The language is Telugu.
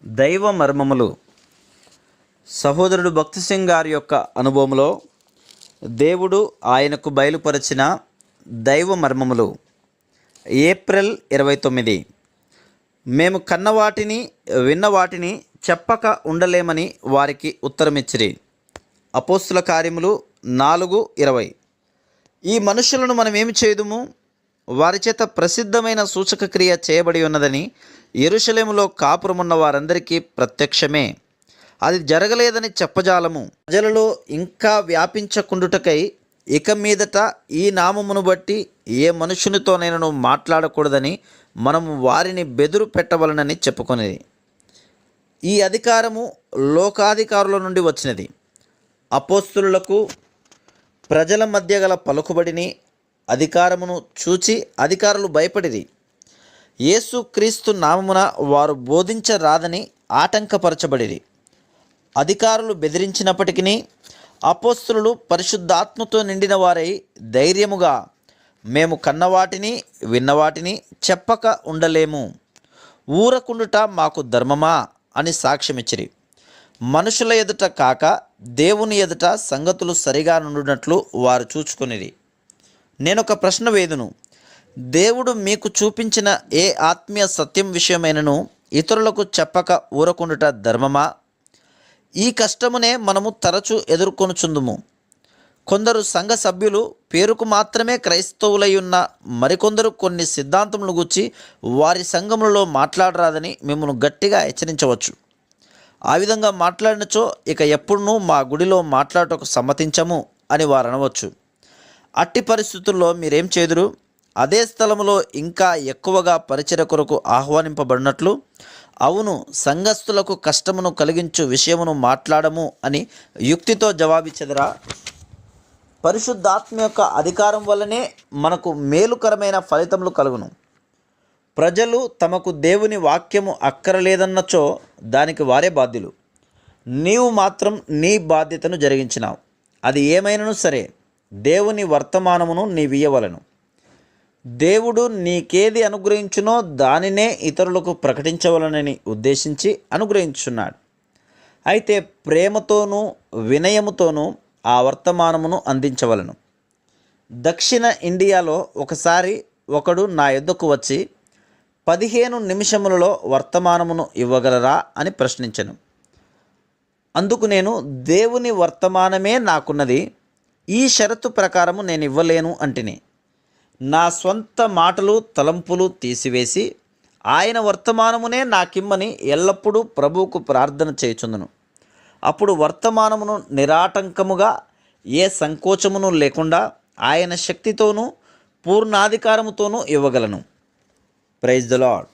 దైవ మర్మములు. సహోదరుడు భక్తి సింగ్ గారి యొక్క అనుభవంలో దేవుడు ఆయనకు బయలుపరిచిన దైవ మర్మములు. ఏప్రిల్ 29. మేము కన్నవాటిని విన్నవాటిని చెప్పక ఉండలేమని వారికి ఉత్తరమిచ్చిరి. అపోస్తుల కార్యములు 4:20. ఈ మనుషులను మనమేమి చేయుదుము? వారి చేత ప్రసిద్ధమైన సూచక క్రియ చేయబడి ఉన్నదని యెరూషలేములో కాపురమున్న వారందరికీ ప్రత్యక్షమే. అది జరగలేదని చెప్పజాలము. ప్రజలలో ఇంకా వ్యాపించకుండుటకై ఇక మీదట ఈ నామమును బట్టి ఏ మనుషునితోనైనా మాట్లాడకూడదని మనము వారిని బెదురు పెట్టవలనని చెప్పుకొనేది. ఈ అధికారము లోకాధికారుల నుండి వచ్చినది. అపోస్తులకు ప్రజల మధ్య గల పలుకుబడిని అధికారమును చూచి అధికారులు భయపడిరి. యేసు క్రీస్తు నామమున వారు బోధించరాదని ఆటంకపరచబడిరి. అధికారులు బెదిరించినప్పటికీ అపోస్తులు పరిశుద్ధాత్మతో నిండిన వారై ధైర్యముగా మేము కన్నవాటిని విన్నవాటిని చెప్పక ఉండలేము, ఊరకుండుట మాకు ధర్మమా అని సాక్ష్యమిచ్చిరి. మనుషుల ఎదుట కాక దేవుని ఎదుట సంగతులు సరిగా నుండినట్లు వారు చూచుకొనిరి. నేనొక ప్రశ్న వేదును. దేవుడు మీకు చూపించిన ఏ ఆత్మీయ సత్యం విషయమైనను ఇతరులకు చెప్పక ఊరకుండుట ధర్మమా? ఈ కష్టమునే మనము తరచూ ఎదుర్కొనుచుందుము. కొందరు సంఘ సభ్యులు పేరుకు మాత్రమే క్రైస్తవులై ఉన్న మరికొందరు కొన్ని సిద్ధాంతములు గుచ్చి వారి సంఘములలో మాట్లాడరాదని మిమ్మల్ని గట్టిగా హెచ్చరించవచ్చు. ఆ విధంగా మాట్లాడినచో ఇక ఎప్పుడునూ మా గుడిలో మాట్లాడటకు సమ్మతించము అని వారు అనవచ్చు. అట్టి పరిస్థితుల్లో మీరేం చేదురు? అదే స్థలములో ఇంకా ఎక్కువగా పరిచర్య కొరకు ఆహ్వానింపబడినట్లు, అవును, సంఘస్థులకు కష్టమును కలిగించు విషయమును మాట్లాడము అని యుక్తితో జవాబిచ్చెదరా? పరిశుద్ధాత్మ యొక్క అధికారం వల్లనే మనకు మేలుకరమైన ఫలితములు కలుగును. ప్రజలు తమకు దేవుని వాక్యము అక్కరలేదన్నచో దానికి వారే బాధ్యులు. నీవు మాత్రం నీ బాధ్యతను జరిగించినావు. అది ఏమైనను సరే దేవుని వర్తమానమును నీవియ్యవలను. దేవుడు నీకేది అనుగ్రహించునో దానినే ఇతరులకు ప్రకటించవలనని ఉద్దేశించి అనుగ్రహించున్నాడు. అయితే ప్రేమతోనూ వినయముతోనూ ఆ వర్తమానమును అందించవలను. దక్షిణ ఇండియాలో ఒకసారి ఒకడు నా యొద్దకు వచ్చి 15 నిమిషములలో వర్తమానమును ఇవ్వగలరా అని ప్రశ్నించెను. అందుకు నేను, దేవుని వర్తమానమే నాకున్నది, ఈ షరతు ప్రకారము నేను ఇవ్వలేను అంటిని. నా స్వంత మాటలు తలంపులు తీసివేసి ఆయన వర్తమానమునే నాకిమ్మని ఎల్లప్పుడూ ప్రభువుకు ప్రార్థన చేయుచుందును. అప్పుడు వర్తమానమును నిరాటంకముగా ఏ సంకోచమును లేకుండా ఆయన శక్తితోనూ పూర్ణాధికారముతోనూ ఇవ్వగలను. Praise the lord.